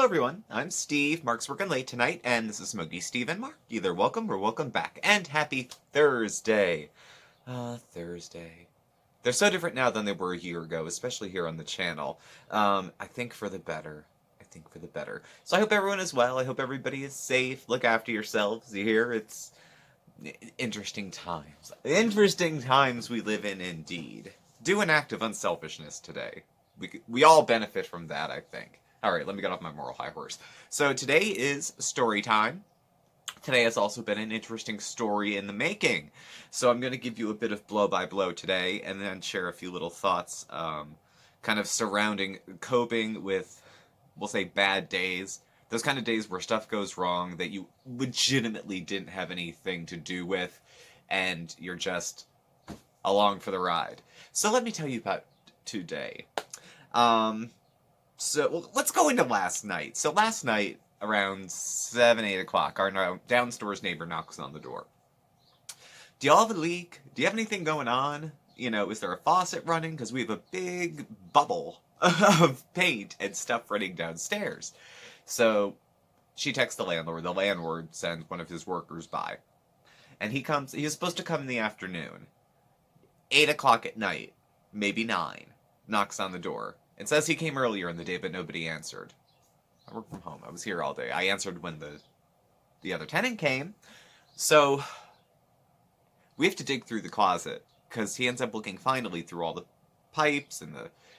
Hello everyone, I'm Steve. Mark's working late tonight, and this is Smokey, Steve, and Mark. Either welcome or welcome back, and happy Thursday. Thursday. They're so different now than they were a year ago, especially here on the channel. I think for the better. I think for the better. So I hope everyone is well. I hope everybody is safe. Look after yourselves. You hear? It's interesting times. Interesting times we live in, indeed. Do an act of unselfishness today. We all benefit from that, I think. Alright, let me get off my moral high horse. So today is story time. Today has also been an interesting story in the making. So I'm going to give you a bit of blow-by-blow today, and then share a few little thoughts kind of surrounding coping with, we'll say, bad days. Those kind of days where stuff goes wrong that you legitimately didn't have anything to do with, and you're just along for the ride. So let me tell you about today. So let's go into last night. So last night, around 7, 8 o'clock, our downstairs neighbor knocks on the door. Do y'all have a leak? Do you have anything going on? You know, is there a faucet running? Because we have a big bubble of paint and stuff running downstairs. So she texts the landlord. The landlord sends one of his workers by. And he comes, he's supposed to come in the afternoon. 8 o'clock at night, maybe 9, knocks on the door. It says he came earlier in the day, but nobody answered. I work from home. I was here all day. I answered when the other tenant came. So we have to dig through the closet, because he ends up looking finally through all the pipes and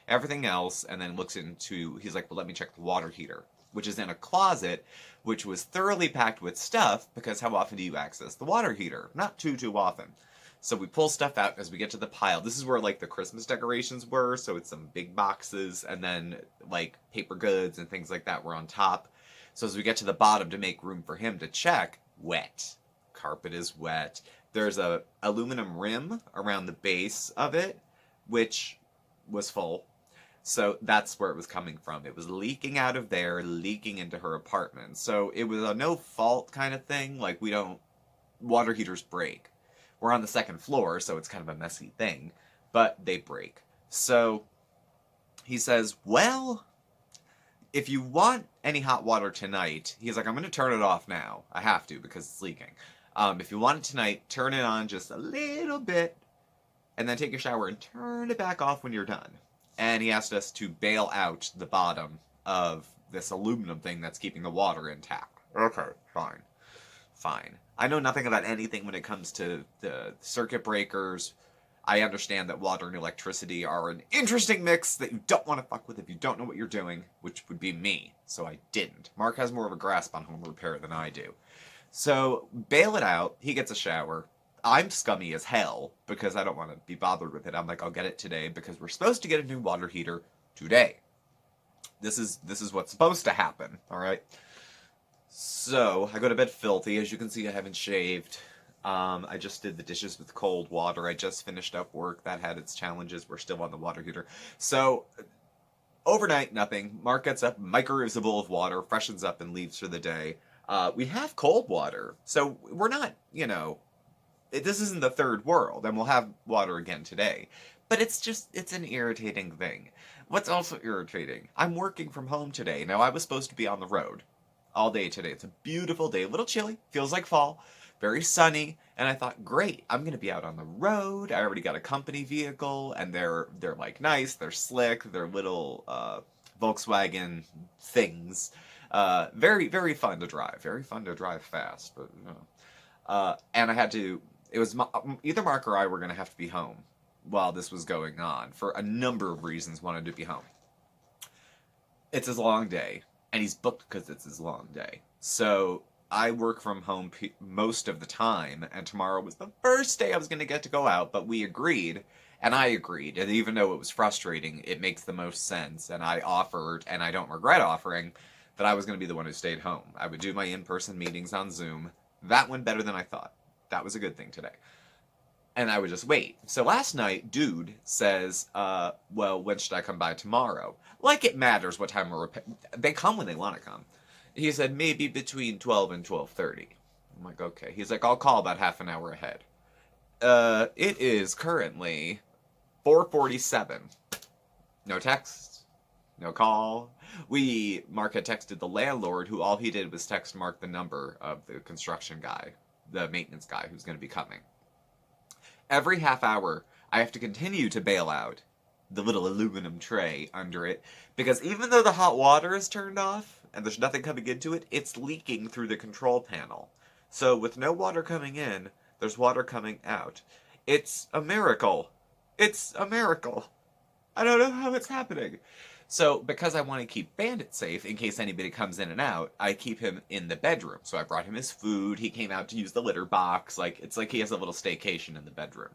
everything else, and then looks into, he's like, well, let me check the water heater, which is in a closet, which was thoroughly packed with stuff, because how often do you access the water heater? Not too often. So we pull stuff out as we get to the pile. This is where, like, the Christmas decorations were, so it's some big boxes, and then, like, paper goods and things like that were on top. So as we get to the bottom to make room for him to check, wet. Carpet is wet. There's a aluminum rim around the base of it, which was full. So that's where it was coming from. It was leaking out of there, leaking into her apartment. So it was a no-fault kind of thing. Like, water heaters break. We're on the second floor, so it's kind of a messy thing, but they break. So he says, well, if you want any hot water tonight, he's like, I'm going to turn it off now. I have to, because it's leaking. If you want it tonight, turn it on just a little bit, and then take a shower and turn it back off when you're done. And he asked us to bail out the bottom of this aluminum thing that's keeping the water intact. Okay, fine. Fine. I know nothing about anything when it comes to the circuit breakers. I understand that water and electricity are an interesting mix that you don't want to fuck with if you don't know what you're doing, which would be me, so I didn't. Mark has more of a grasp on home repair than I do. So, bail it out, he gets a shower. I'm scummy as hell, because I don't want to be bothered with it. I'm like, I'll get it today, because we're supposed to get a new water heater today. This is what's supposed to happen, alright? So, I go to bed filthy. As you can see, I haven't shaved. I just did the dishes with cold water. I just finished up work. That had its challenges. We're still on the water heater. So, overnight, nothing. Mark gets up, microwaves a bowl of water, freshens up, and leaves for the day. We have cold water. So, we're not, this isn't the third world, and we'll have water again today. But it's an irritating thing. What's also irritating? I'm working from home today. Now, I was supposed to be on the road all day today. It's a beautiful day, a little chilly, feels like fall, very sunny, and I thought, great, I'm gonna be out on the road. I already got a company vehicle, and they're like nice, they're slick, they're little Volkswagen things. Very, very fun to drive fast, but and I had to, it was either Mark or I were gonna have to be home while this was going on for a number of reasons. Wanted to be home. It's his long day. And he's booked because it's his long day. So I work from home most of the time, and tomorrow was the first day I was going to get to go out, but we agreed, and I agreed, and even though it was frustrating, it makes the most sense, and I offered, and I don't regret offering, that I was going to be the one who stayed home. I would do my in-person meetings on Zoom. That went better than I thought. That was a good thing today. And I would just wait. So last night, dude says, well, when should I come by tomorrow? Like it matters what time they come when they want to come. He said, maybe between 12 and 12:30. I'm like, okay. He's like, I'll call about half an hour ahead. It is currently 4:47. No texts. No call. Mark had texted the landlord, who all he did was text Mark the number of the construction guy, the maintenance guy who's going to be coming. Every half hour, I have to continue to bail out the little aluminum tray under it, because even though the hot water is turned off and there's nothing coming into it, it's leaking through the control panel. So with no water coming in, there's water coming out. It's a miracle. It's a miracle. I don't know how it's happening. So, because I want to keep Bandit safe in case anybody comes in and out, I keep him in the bedroom. So I brought him his food. He came out to use the litter box. It's like he has a little staycation in the bedroom.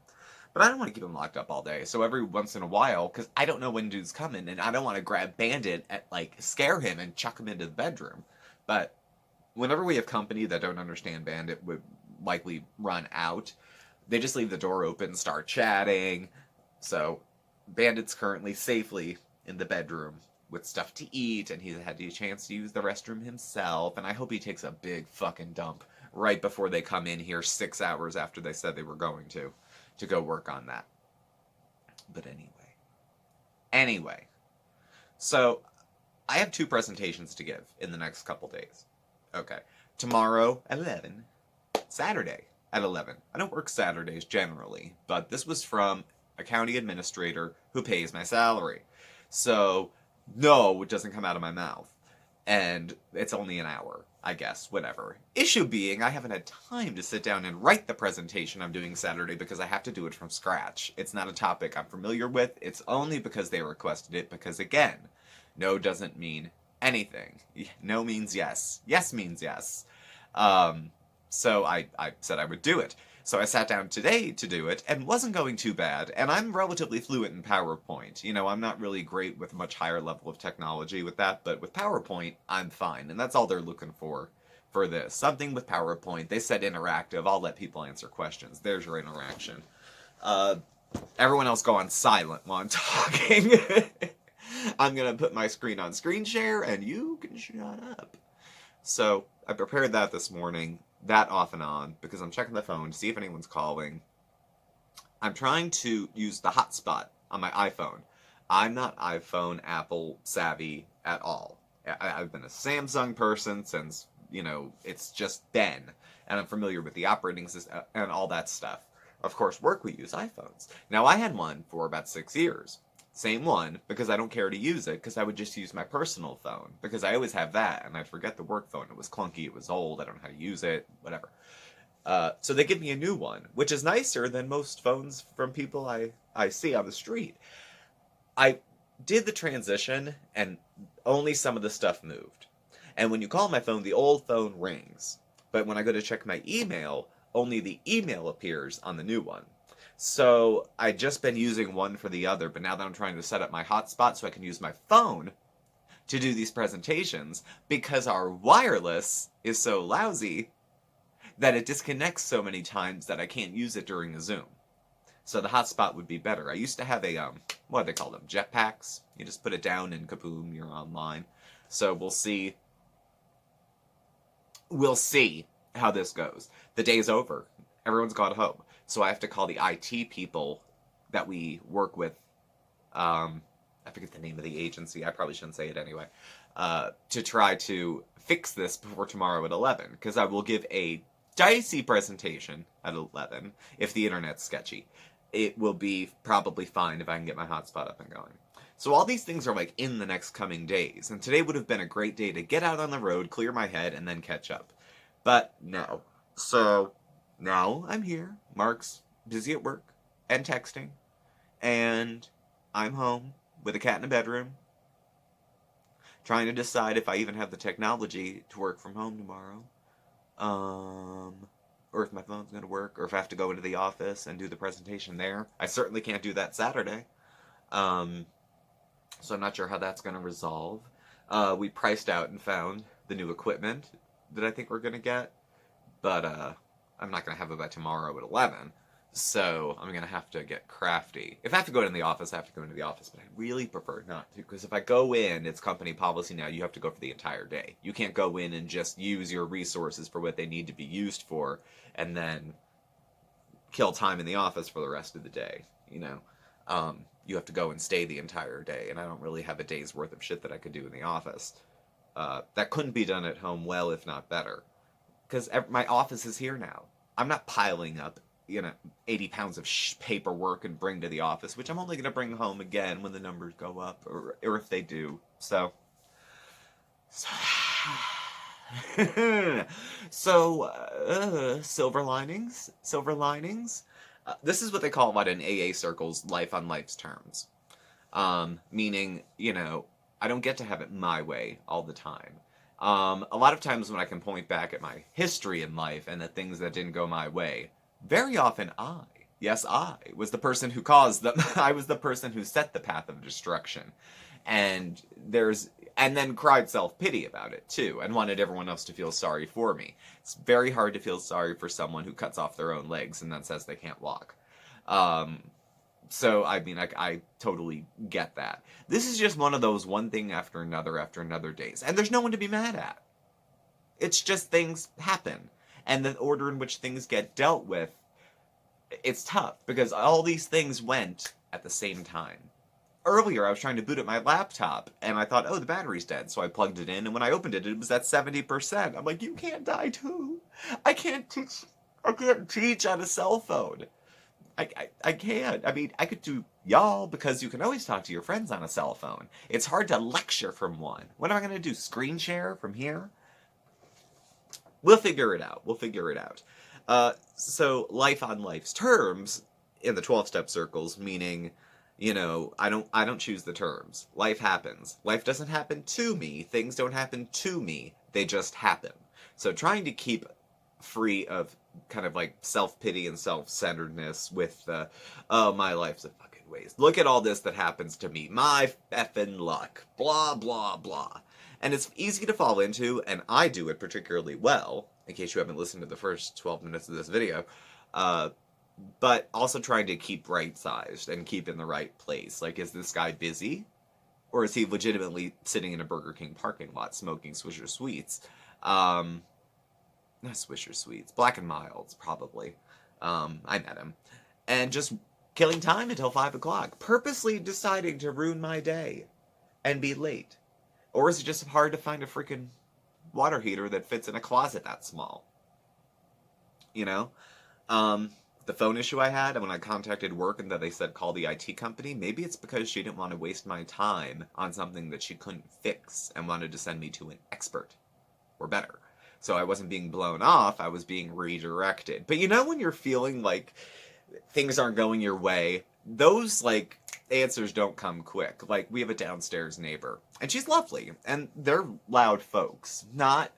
But I don't want to keep him locked up all day. So every once in a while, because I don't know when dude's coming, and I don't want to grab Bandit and scare him and chuck him into the bedroom. But whenever we have company that don't understand Bandit would likely run out, they just leave the door open, start chatting. So Bandit's currently safely in the bedroom with stuff to eat, and he's had a chance to use the restroom himself, and I hope he takes a big fucking dump right before they come in here 6 hours after they said they were going to go work on that. But anyway, so I have 2 presentations to give in the next couple days. Okay, tomorrow at 11, Saturday at 11. I don't work Saturdays generally, but this was from a county administrator who pays my salary. So, no, it doesn't come out of my mouth. And it's only an hour, I guess, whatever. Issue being, I haven't had time to sit down and write the presentation I'm doing Saturday because I have to do it from scratch. It's not a topic I'm familiar with. It's only because they requested it, because again, no doesn't mean anything. No means yes. Yes means yes. So I said I would do it. So I sat down today to do it, and wasn't going too bad, and I'm relatively fluent in PowerPoint. You know, I'm not really great with a much higher level of technology with that, but with PowerPoint, I'm fine, and that's all they're looking for this. Something with PowerPoint. They said interactive. I'll let people answer questions. There's your interaction. Everyone else go on silent while I'm talking. I'm going to put my screen on screen share, and you can shut up. So I prepared that this morning. That off and on, because I'm checking the phone to see if anyone's calling. I'm trying to use the hotspot on my iPhone. I'm not iPhone, Apple savvy at all. I've been a Samsung person since, it's just been. And I'm familiar with the operating system and all that stuff. Of course, work, we use iPhones. Now, I had one for about 6 years. Same one, because I don't care to use it, because I would just use my personal phone, because I always have that, and I'd forget the work phone. It was clunky, it was old, I don't know how to use it, whatever. So they give me a new one, which is nicer than most phones from people I see on the street. I did the transition, and only some of the stuff moved. And when you call my phone, the old phone rings. But when I go to check my email, only the email appears on the new one. So I'd just been using one for the other, but now that I'm trying to set up my hotspot so I can use my phone to do these presentations, because our wireless is so lousy that it disconnects so many times that I can't use it during a Zoom. So the hotspot would be better. I used to have a, what do they call them? Jetpacks. You just put it down and kaboom, you're online. So we'll see. We'll see how this goes. The day's over. Everyone's gone home. So I have to call the IT people that we work with. I forget the name of the agency. I probably shouldn't say it anyway. To try to fix this before tomorrow at 11. Because I will give a dicey presentation at 11 if the internet's sketchy. It will be probably fine if I can get my hotspot up and going. So all these things are in the next coming days. And today would have been a great day to get out on the road, clear my head, and then catch up. But no. So now I'm here. Mark's busy at work and texting. And I'm home with a cat in a bedroom, trying to decide if I even have the technology to work from home tomorrow. Or if my phone's going to work, or if I have to go into the office and do the presentation there. I certainly can't do that Saturday. So I'm not sure how that's going to resolve. We priced out and found the new equipment that I think we're going to get. But I'm not going to have it by tomorrow at 11. So I'm going to have to get crafty. If I have to go into the office, I have to go into the office. But I really prefer not to. Because if I go in, it's company policy now. You have to go for the entire day. You can't go in and just use your resources for what they need to be used for. And then kill time in the office for the rest of the day. you have to go and stay the entire day, and I don't really have a day's worth of shit that I could do in the office. That couldn't be done at home well, if not better. Because my office is here now. I'm not piling up, 80 pounds of paperwork and bring to the office, which I'm only going to bring home again when the numbers go up, or if they do. So silver linings, silver linings. This is what they call about in AA circles, life on life's terms. Meaning, I don't get to have it my way all the time. A lot of times when I can point back at my history in life and the things that didn't go my way, very often I was the person who caused them. I was the person who set the path of destruction. And then cried self-pity about it too, and wanted everyone else to feel sorry for me. It's very hard to feel sorry for someone who cuts off their own legs and then says they can't walk. So, I totally get that. This is just one of those one thing after another days. And there's no one to be mad at. It's just things happen. And the order in which things get dealt with, it's tough. Because all these things went at the same time. Earlier, I was trying to boot up my laptop, and I thought, oh, the battery's dead. So I plugged it in, and when I opened it, it was at 70%. I'm like, you can't die too. I can't teach on a cell phone. I can't. I mean, I could do y'all, because you can always talk to your friends on a cell phone. It's hard to lecture from one. What am I going to do, screen share from here? We'll figure it out. So life on life's terms in the 12-step circles, meaning, I don't choose the terms. Life happens. Life doesn't happen to me. Things don't happen to me. They just happen. So trying to keep free of kind of like self-pity and self-centeredness with oh, my life's a fucking waste. Look at all this that happens to me. My effing luck. Blah, blah, blah. And it's easy to fall into, and I do it particularly well, in case you haven't listened to the first 12 minutes of this video, but also trying to keep right-sized and keep in the right place. Like, is this guy busy? Or is he legitimately sitting in a Burger King parking lot smoking Swisher Sweets? Not Swisher Sweets. Black and Milds, probably. I met him. And just killing time until 5 o'clock. Purposely deciding to ruin my day. And be late. Or is it just hard to find a freaking water heater that fits in a closet that small? The phone issue I had when I contacted work and that they said call the IT company, maybe it's because she didn't want to waste my time on something that she couldn't fix and wanted to send me to an expert. Or better. So I wasn't being blown off, I was being redirected. But when you're feeling like things aren't going your way, those, answers don't come quick. Like, we have a downstairs neighbor, and she's lovely, and they're loud folks. Not,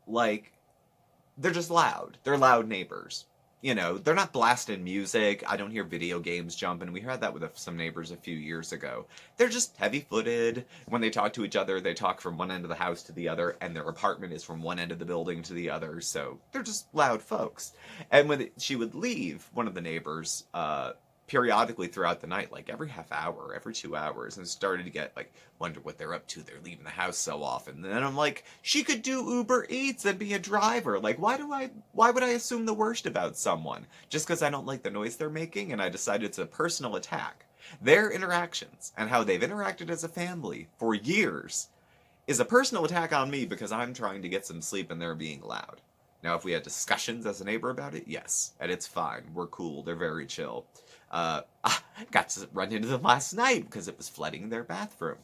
they're just loud. They're loud neighbors. They're not blasting music. I don't hear video games jumping. We had that with some neighbors a few years ago. They're just heavy-footed. When they talk to each other, they talk from one end of the house to the other, and their apartment is from one end of the building to the other, so they're just loud folks. And when she would leave, one of the neighbors, periodically throughout the night, like every half hour, every 2 hours, and started to get, wonder what they're up to. They're leaving the house so often. And then I'm like, she could do Uber Eats and be a driver. Why would I assume the worst about someone? Just because I don't like the noise they're making, and I decided it's a personal attack. Their interactions, and how they've interacted as a family for years, is a personal attack on me because I'm trying to get some sleep and they're being loud. Now, if we had discussions as a neighbor about it, yes. And it's fine. We're cool. They're very chill. I got to run into them last night because it was flooding their bathroom.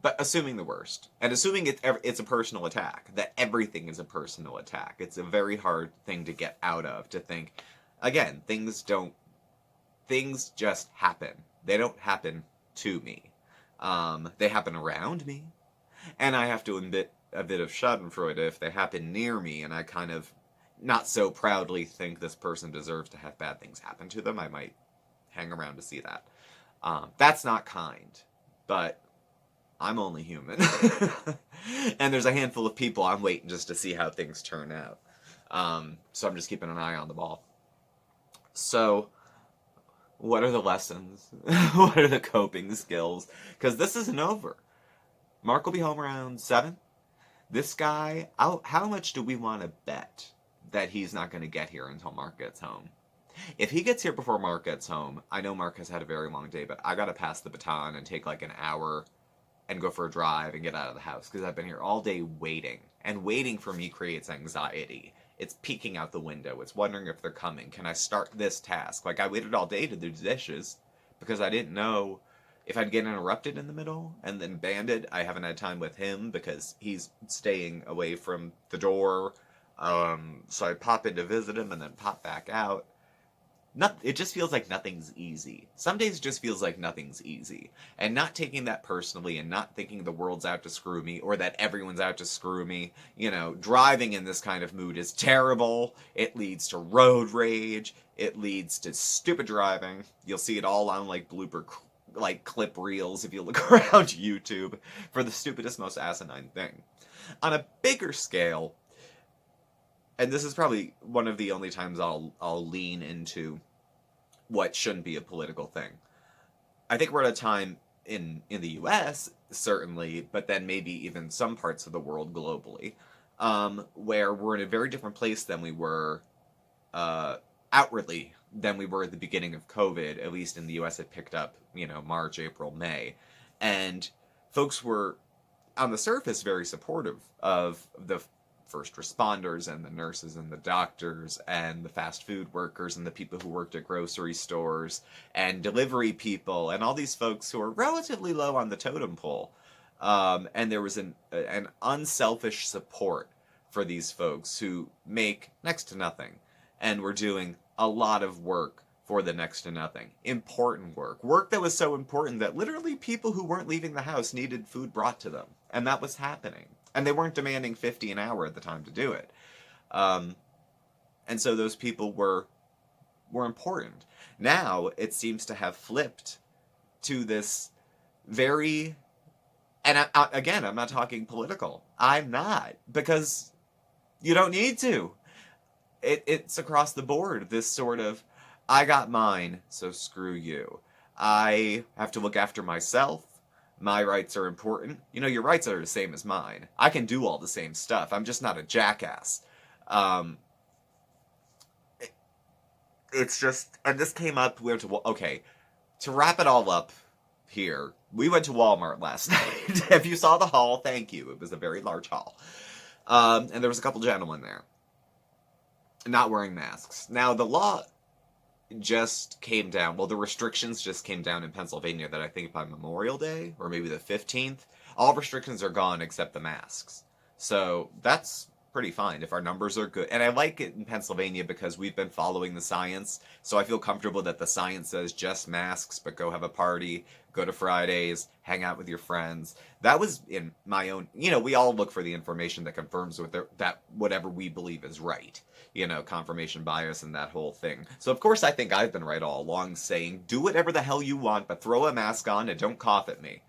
But assuming the worst, and assuming it's a personal attack, that everything is a personal attack, it's a very hard thing to get out of, to think, again, things just happen. They don't happen to me. They happen around me, and I have to admit a bit of schadenfreude if they happen near me, and I kind of not so proudly think this person deserves to have bad things happen to them. I might hang around to see that. That's not kind, but I'm only human. And there's a handful of people I'm waiting just to see how things turn out. So I'm just keeping an eye on the ball. So, what are the lessons? What are the coping skills? Because this isn't over. Mark will be home around 7. This guy, how much do we want to bet that he's not going to get here until Mark gets home? If he gets here before Mark gets home, I know Mark has had a very long day, but I gotta pass the baton and take like an hour and go for a drive and get out of the house because I've been here all day waiting. And waiting for me creates anxiety. It's peeking out the window. It's wondering if they're coming. Can I start this task? Like, I waited all day to do dishes because I didn't know if I'd get interrupted in the middle. And then Bandit, I haven't had time with him because he's staying away from the door. So I pop in to visit him and then pop back out. It just feels like nothing's easy. Some days it just feels like nothing's easy. And not taking that personally and not thinking the world's out to screw me or that everyone's out to screw me. You know, driving in this kind of mood is terrible. It leads to road rage. It leads to stupid driving. You'll see it all on like like clip reels if you look around YouTube for the stupidest, most asinine thing. On a bigger scale, and this is probably one of the only times I'll lean into what shouldn't be a political thing. I think we're at a time in the U.S. certainly, but then maybe even some parts of the world globally, where we're in a very different place than we were outwardly than we were at the beginning of COVID. At least in the U.S., it picked up, March, April, May, and folks were on the surface very supportive of the first responders and the nurses and the doctors and the fast food workers and the people who worked at grocery stores and delivery people and all these folks who are relatively low on the totem pole. And there was an unselfish support for these folks who make next to nothing and were doing a lot of work for the next to nothing. Important work that was so important that literally people who weren't leaving the house needed food brought to them. And that was happening. And they weren't demanding $50 an hour at the time to do it. And so those people were important. Now it seems to have flipped to this very... And again, I'm not talking political. I'm not. Because you don't need to. It's across the board. This sort of, I got mine, so screw you. I have to look after myself. My rights are important. Your rights are the same as mine. I can do all the same stuff. I'm just not a jackass. It's just, and this came up, to wrap it all up here, we went to Walmart last night. If you saw the haul, thank you. It was a very large haul. And there was a couple gentlemen there, not wearing masks. Now, the law just came down. Well, the restrictions just came down in Pennsylvania that I think by Memorial Day, or maybe the 15th, all restrictions are gone except the masks. So that's pretty fine if our numbers are good. And I like it in Pennsylvania because we've been following the science, so I feel comfortable that the science says just masks, but go have a party, go to Fridays, hang out with your friends. That was in my own, we all look for the information that confirms that whatever we believe is right. Confirmation bias and that whole thing. So of course I think I've been right all along saying, do whatever the hell you want, but throw a mask on and don't cough at me.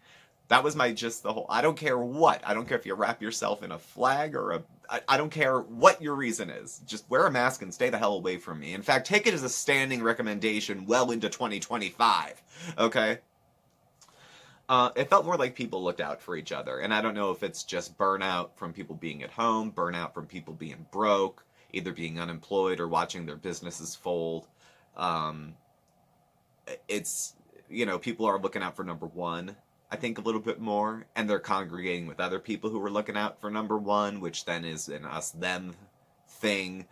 That was I don't care what. I don't care if you wrap yourself in a flag or I don't care what your reason is. Just wear a mask and stay the hell away from me. In fact, take it as a standing recommendation well into 2025. Okay? It felt more like people looked out for each other. And I don't know if it's just burnout from people being at home, burnout from people being broke, either being unemployed or watching their businesses fold. It's, people are looking out for number one, I think, a little bit more, and they're congregating with other people who are looking out for number one, which then is an us-them thing.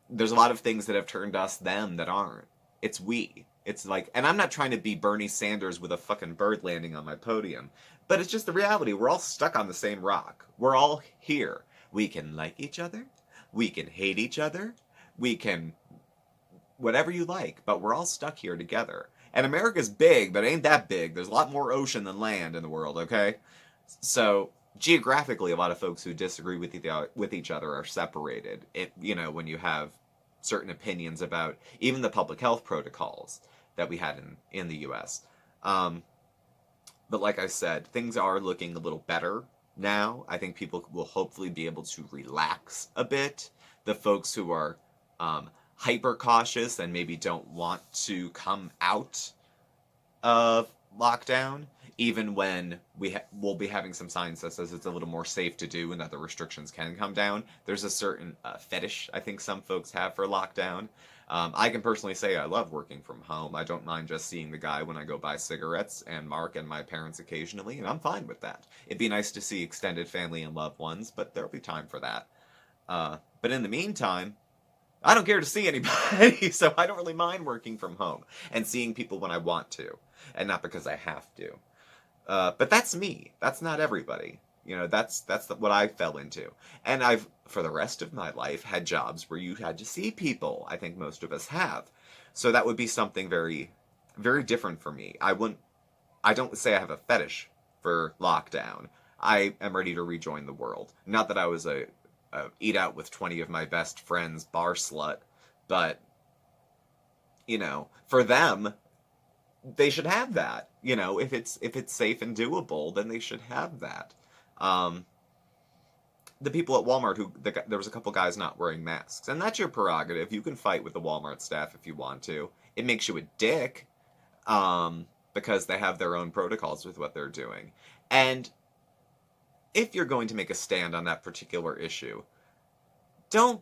There's a lot of things that have turned us-them that aren't. It's we. It's like, and I'm not trying to be Bernie Sanders with a fucking bird landing on my podium, but it's just the reality. We're all stuck on the same rock. We're all here. We can like each other. We can hate each other. We can whatever you like, but we're all stuck here together. And America's big, but ain't that big. There's a lot more ocean than land in the world, okay? So, geographically, a lot of folks who disagree with each other are separated. When you have certain opinions about even the public health protocols that we had in the U.S. But like I said, things are looking a little better now. I think people will hopefully be able to relax a bit. The folks who are hyper cautious and maybe don't want to come out of lockdown, even when we'll be having some science that says it's a little more safe to do and that the restrictions can come down. There's a certain fetish I think some folks have for lockdown. I can personally say I love working from home. I don't mind just seeing the guy when I go buy cigarettes and Mark and my parents occasionally, and I'm fine with that. It'd be nice to see extended family and loved ones, but there'll be time for that. But in the meantime, I don't care to see anybody, so I don't really mind working from home and seeing people when I want to, and not because I have to. But that's me. That's not everybody. That's what I fell into. And I've, for the rest of my life, had jobs where you had to see people. I think most of us have. So that would be something very, very different for me. I don't say I have a fetish for lockdown. I am ready to rejoin the world. Not that I was a eat out with 20 of my best friends bar slut, but, for them, they should have that. If it's safe and doable, then they should have that. Um, the people at Walmart there was a couple guys not wearing masks, and that's your prerogative. You can fight with the Walmart staff if you want to. It makes you a dick, because they have their own protocols with what they're doing. And if you're going to make a stand on that particular issue, don't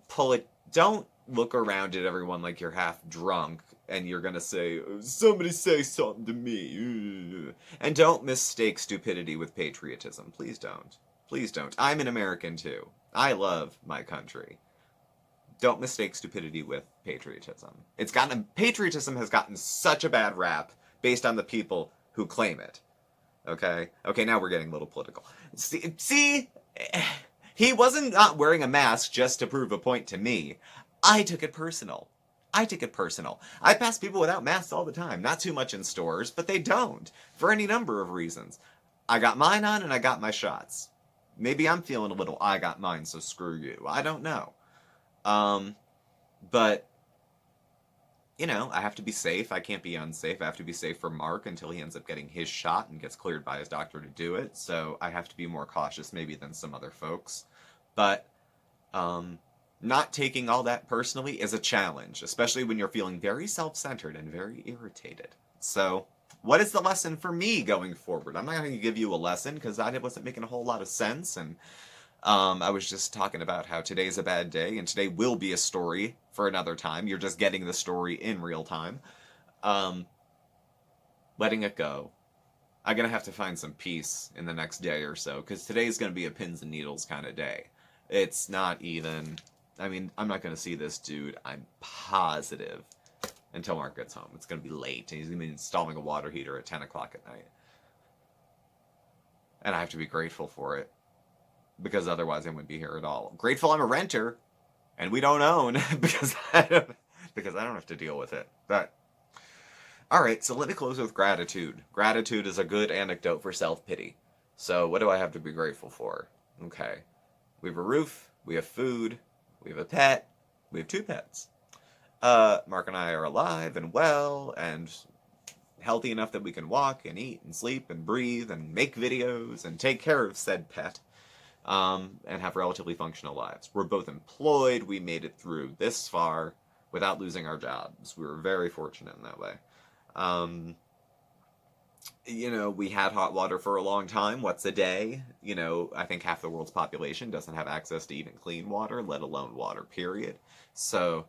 look around at everyone like you're half drunk and you're gonna say, somebody say something to me. And don't mistake stupidity with patriotism. Please don't. Please don't. I'm an American too. I love my country. Don't mistake stupidity with patriotism. Patriotism has gotten such a bad rap based on the people who claim it. Okay? Okay, now we're getting a little political. See? He wasn't not wearing a mask just to prove a point to me. I took it personal. I pass people without masks all the time. Not too much in stores, but they don't. For any number of reasons. I got mine on and I got my shots. Maybe I'm feeling a little, I got mine, so screw you. I don't know. But, I have to be safe. I can't be unsafe. I have to be safe for Mark until he ends up getting his shot and gets cleared by his doctor to do it. So I have to be more cautious maybe than some other folks. But, not taking all that personally is a challenge, especially when you're feeling very self-centered and very irritated. So, what is the lesson for me going forward? I'm not going to give you a lesson because that wasn't making a whole lot of sense, and I was just talking about how today's a bad day, and today will be a story for another time. You're just getting the story in real time. Letting it go. I'm going to have to find some peace in the next day or so, because today's going to be a pins and needles kind of day. It's not even... I'm not going to see this dude, I'm positive, until Mark gets home. It's going to be late, and he's going to be installing a water heater at 10 o'clock at night. And I have to be grateful for it, because otherwise I wouldn't be here at all. Grateful I'm a renter, and we don't own, because I don't have to deal with it. But, alright, so let me close with gratitude. Gratitude is a good anecdote for self-pity. So what do I have to be grateful for? Okay. We have a roof, we have food, we have a pet. We have 2 pets. Mark and I are alive and well and healthy enough that we can walk and eat and sleep and breathe and make videos and take care of said pet, and have relatively functional lives. We're both employed. We made it through this far without losing our jobs. We were very fortunate in that way. We had hot water for a long time. What's a day? I think half the world's population doesn't have access to even clean water, let alone water, period. So,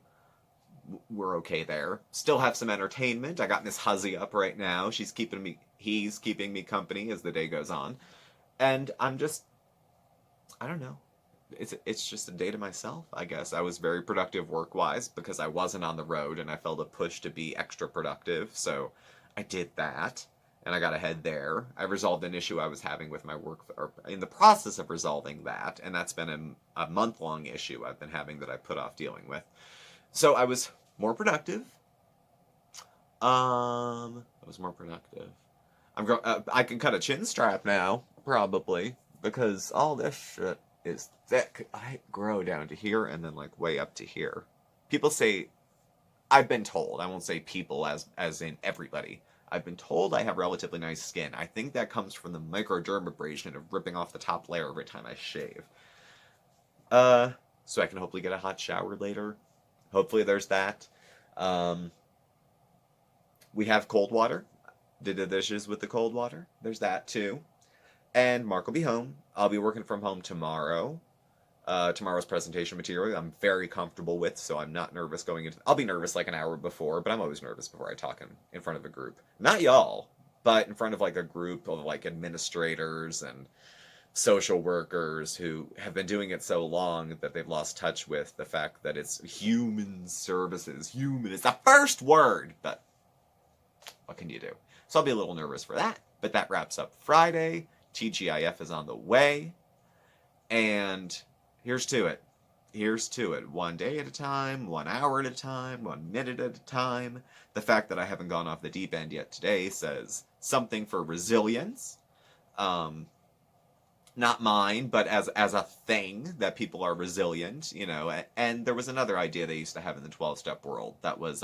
we're okay there. Still have some entertainment. I got Miss Huzzy up right now. He's keeping me company as the day goes on. And I'm just, I don't know. It's just a day to myself, I guess. I was very productive work-wise because I wasn't on the road and I felt a push to be extra productive. So, I did that. And I got ahead there. I resolved an issue I was having with my work, or in the process of resolving that, and that's been a month-long issue I've been having that I put off dealing with. So I was more productive. I was more productive. I can cut a chin strap now, probably, because all this shit is thick. I grow down to here and then way up to here. People say, I've been told, I won't say people as in everybody, I've been told I have relatively nice skin. I think that comes from the microdermabrasion of ripping off the top layer every time I shave. So I can hopefully get a hot shower later. Hopefully there's that. We have cold water. Did the dishes with the cold water. There's that too. And Mark will be home. I'll be working from home tomorrow. Tomorrow's presentation material I'm very comfortable with, so I'm not nervous going into. I'll be nervous like an hour before, but I'm always nervous before I talk in front of a group. Not y'all, but in front of like a group of like administrators and social workers who have been doing it so long that they've lost touch with the fact that it's human services. Human is the first word, but what can you do? So I'll be a little nervous for that, but that wraps up Friday. TGIF is on the way, and here's to it. Here's to it. 1 day at a time, 1 hour at a time, 1 minute at a time. The fact that I haven't gone off the deep end yet today says something for resilience. Not mine, but as a thing that people are resilient, you know. And there was another idea they used to have in the 12-step world that was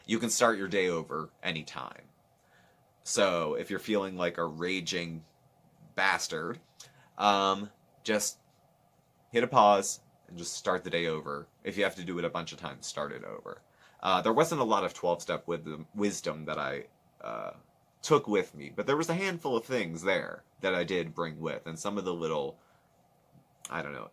you can start your day over anytime. So if you're feeling like a raging bastard, just hit a pause and just start the day over. If you have to do it a bunch of times, start it over. There wasn't a lot of 12-step wisdom that I took with me, but there was a handful of things there that I did bring with, and some of the little, I don't know,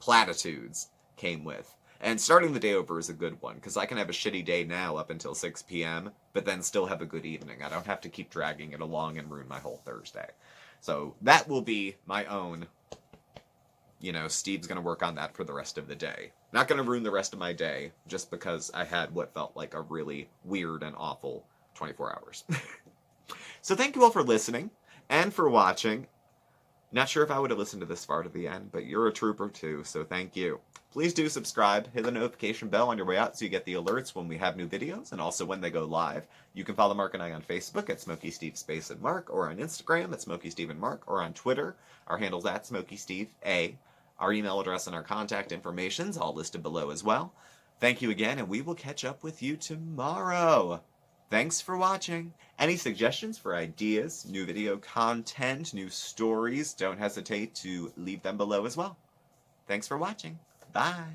platitudes came with. And starting the day over is a good one, because I can have a shitty day now up until 6 p.m., but then still have a good evening. I don't have to keep dragging it along and ruin my whole Thursday. So that will be my own, you know, Steve's going to work on that for the rest of the day. Not going to ruin the rest of my day, just because I had what felt like a really weird and awful 24 hours. So thank you all for listening and for watching. Not sure if I would have listened to this far to the end, but you're a trooper too, so thank you. Please do subscribe, hit the notification bell on your way out so you get the alerts when we have new videos and also when they go live. You can follow Mark and I on Facebook at SmokeySteveAndMarc, or on Instagram at SmokeySteveAndMarc, or on Twitter. Our handle's at SmokeySteveA. Our email address and our contact information's all listed below as well. Thank you again, and we will catch up with you tomorrow. Thanks for watching. Any suggestions for ideas, new video content, new stories, don't hesitate to leave them below as well. Thanks for watching. Bye.